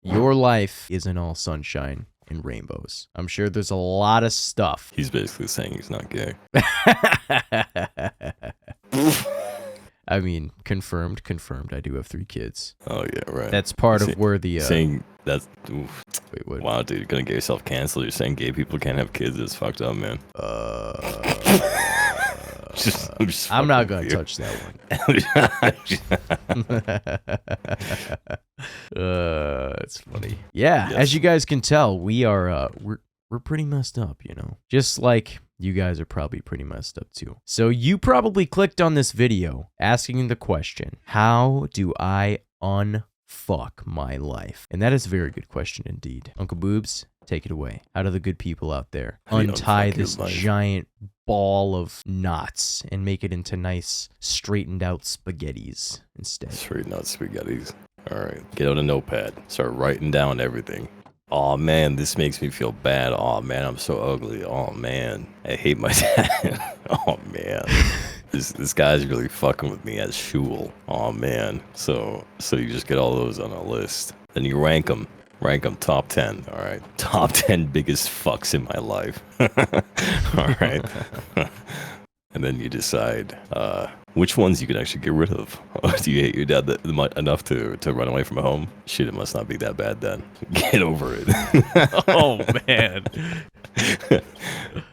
Your life isn't all sunshine and rainbows. I'm sure there's a lot of stuff. He's basically saying he's not gay. I mean, confirmed. I do have 3 kids. Oh, yeah, right. That's part of where the... saying that's... Oof. Wait, what? Wow, dude, you're gonna get yourself canceled. You're saying gay people can't have kids. It's fucked up, man. I'm not going to touch that one. It's funny. Yeah, Yes. as you guys can tell, we're pretty messed up, you know. Just like you guys are probably pretty messed up too. So you probably clicked on this video asking the question, how do I unfuck my life? And that is a very good question indeed. Uncle Boobs, take it away. How do the good people out there untie this giant ball of knots and make it into nice straightened out spaghettis instead? Straighten out spaghettis. All right. Get out a notepad. Start writing down everything. Oh man, this makes me feel bad. Oh man, I'm so ugly. Oh man, I hate my dad. Oh man, this guy's really fucking with me at shul. Oh man. So you just get all those on a list. Then you rank them. Rank them top 10. All right. Top 10 biggest fucks in my life. All right. And then you decide which ones you can actually get rid of. Do you hate your dad enough to run away from home? Shit, it must not be that bad then. Get over it. Oh, man.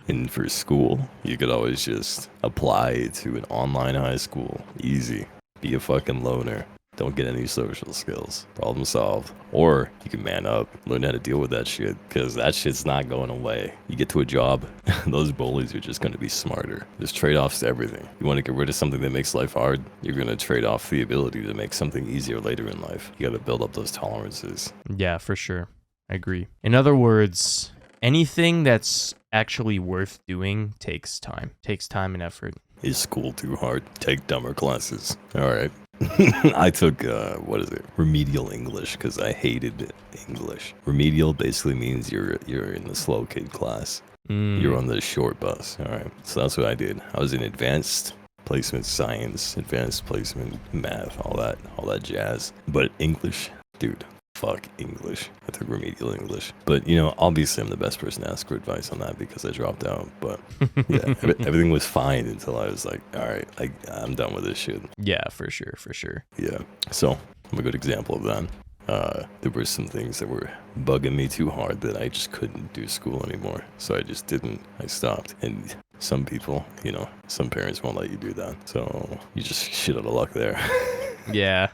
And for school, you could always just apply to an online high school. Easy. Be a fucking loner. Don't get any social skills. Problem solved. Or you can man up, learn how to deal with that shit, because that shit's not going away. You get to a job, those bullies are just going to be smarter. There's trade-offs to everything. You want to get rid of something that makes life hard, you're going to trade off the ability to make something easier later in life. You got to build up those tolerances. Yeah, for sure. I agree. In other words, anything that's actually worth doing takes time. Takes time and effort. Is school too hard? Take dumber classes. All right. I took, remedial English, because I hated English. Remedial basically means you're in the slow kid class. You're on the short bus, all right? So that's what I did. I was in advanced placement science, advanced placement math, all that jazz. But English, dude, fuck English. I took remedial English. But, you know, obviously I'm the best person to ask for advice on that because I dropped out. But, yeah, everything was fine until I was like, all right, I'm done with this shit. Yeah, for sure. Yeah. So, I'm a good example of that. There were some things that were bugging me too hard that I just couldn't do school anymore. So I just didn't. I stopped. And some people, you know, some parents won't let you do that. So you just shit out of luck there. Yeah.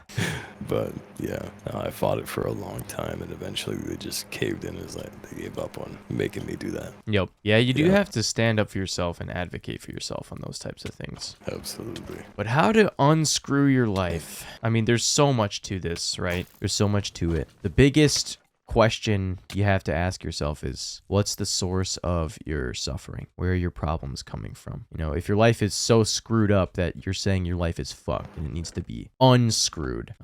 But yeah, I fought it for a long time, and eventually they just caved in. It's like they gave up on making me do that. Yep. Yeah, you do have to stand up for yourself and advocate for yourself on those types of things. Absolutely. But how to unscrew your life? I mean, there's so much to this, right? There's so much to it. The biggest question you have to ask yourself is, what's the source of your suffering? Where are your problems coming from? You know, if your life is so screwed up that you're saying your life is fucked and it needs to be unscrewed,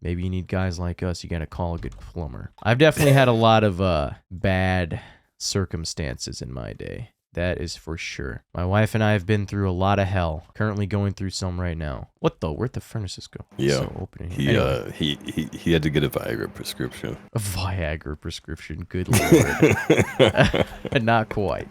maybe you need guys like us. You gotta call a good plumber. I've definitely had a lot of bad circumstances in my day. That is for sure. My wife and I have been through a lot of hell. Currently going through some right now. What the? Where'd the furnaces go? Yeah. So open He anyway. he had to get a Viagra prescription. A Viagra prescription. Good lord. Not quite.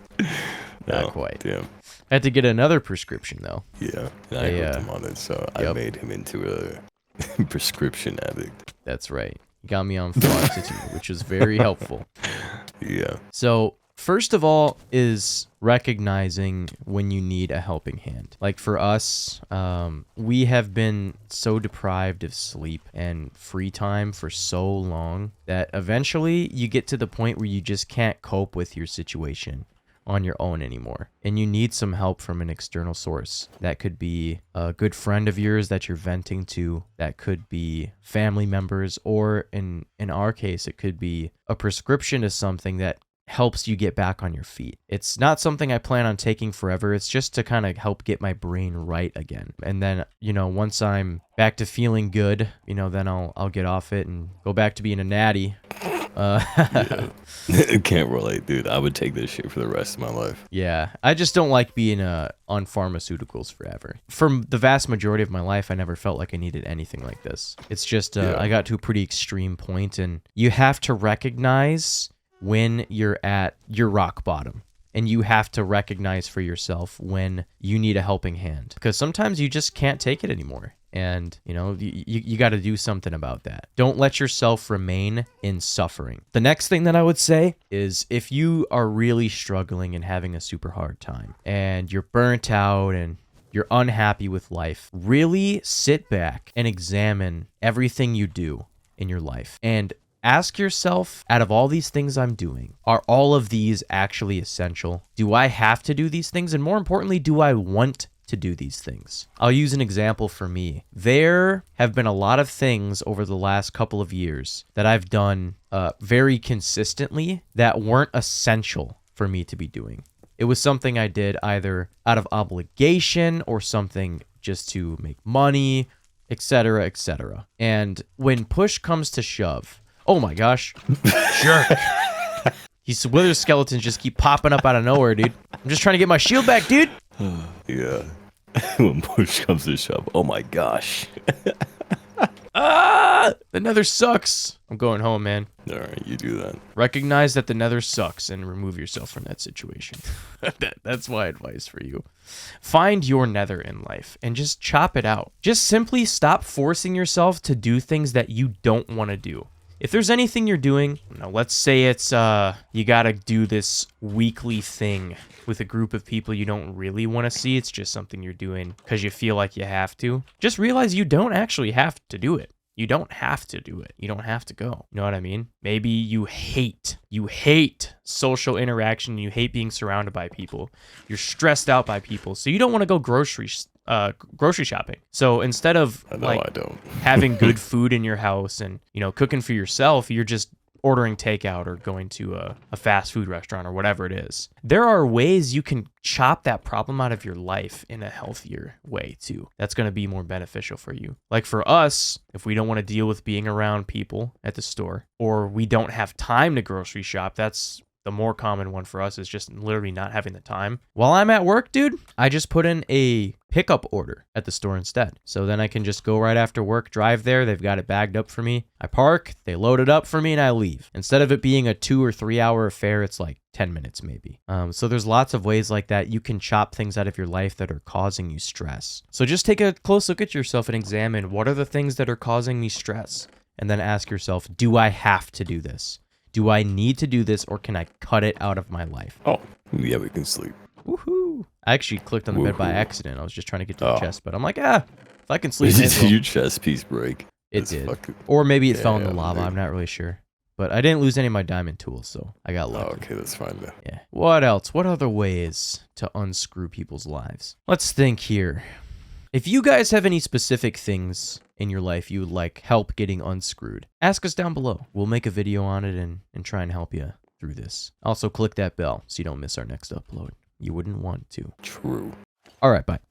Not quite. Damn. I had to get another prescription though. Yeah. And I hooked him on it, so I made him into a prescription addict. That's right. You got me on fluoxetine, which was very helpful. Yeah. So first of all is recognizing when you need a helping hand. Like for us, we have been so deprived of sleep and free time for so long that eventually you get to the point where you just can't cope with your situation on your own anymore. And you need some help from an external source. That could be a good friend of yours that you're venting to. That could be family members, or in our case, it could be a prescription to something that helps you get back on your feet. It's not something I plan on taking forever. It's just to kind of help get my brain right again. And then, you know, once I'm back to feeling good, you know, then I'll get off it and go back to being a natty. Uh, Can't relate, dude. I would take this shit for the rest of my life. Yeah, I just don't like being on pharmaceuticals forever. For the vast majority of my life, I never felt like I needed anything like this. It's just I got to a pretty extreme point, and you have to recognize when you're at your rock bottom. And you have to recognize for yourself when you need a helping hand. Because sometimes you just can't take it anymore. And, you know, you got to do something about that. Don't let yourself remain in suffering. The next thing that I would say is if you are really struggling and having a super hard time and you're burnt out and you're unhappy with life, really sit back and examine everything you do in your life. And ask yourself, out of all these things I'm doing, are all of these actually essential? Do I have to do these things? And more importantly, do I want to do these things? I'll use an example for me. There have been a lot of things over the last couple of years that I've done very consistently that weren't essential for me to be doing. It was something I did either out of obligation or something just to make money, etc., etc. And when push comes to shove, oh my gosh. Jerk. These wither skeletons just keep popping up out of nowhere, dude. I'm just trying to get my shield back, dude. Yeah. When push comes to shove. Oh my gosh. The nether sucks. I'm going home, man. Alright, you do that. Recognize that the nether sucks and remove yourself from that situation. That's my advice for you. Find your nether in life and just chop it out. Just simply stop forcing yourself to do things that you don't want to do. If there's anything you're doing, let's say it's you gotta do this weekly thing with a group of people you don't really want to see. It's just something you're doing because you feel like you have to. Just realize you don't actually have to do it. You don't have to do it. You don't have to go. You know what I mean? Maybe you hate social interaction. You hate being surrounded by people. You're stressed out by people. So you don't want to go grocery shopping. So instead of I don't. having good food in your house and, cooking for yourself, you're just ordering takeout or going to a fast food restaurant or whatever it is. There are ways you can chop that problem out of your life in a healthier way too. That's going to be more beneficial for you. Like for us, if we don't want to deal with being around people at the store, or we don't have time to grocery shop, that's the more common one for us, is just literally not having the time. While I'm at work, dude, I just put in a pickup order at the store instead. So then I can just go right after work, drive there. They've got it bagged up for me. I park, they load it up for me, and I leave. Instead of it being a 2 or 3 hour affair, it's like 10 minutes maybe. So there's lots of ways like that you can chop things out of your life that are causing you stress. So just take a close look at yourself and examine what are the things that are causing me stress. And then ask yourself, do I have to do this? Do I need to do this, or can I cut it out of my life? Oh, yeah, we can sleep. Woohoo. I actually clicked on the bed by accident. I was just trying to get to the chest, but I'm like, if I can sleep. Did your chest piece break? It did. Or maybe it fell in the lava. I'm not really sure. But I didn't lose any of my diamond tools, so I got lucky. Oh, okay, that's fine then. Yeah. What else? What other ways to unscrew people's lives? Let's think here. If you guys have any specific things in your life you would like help getting unscrewed, ask us down below. We'll make a video on it and try and help you through this. Also, click that bell so you don't miss our next upload. You wouldn't want to. True. All right, bye.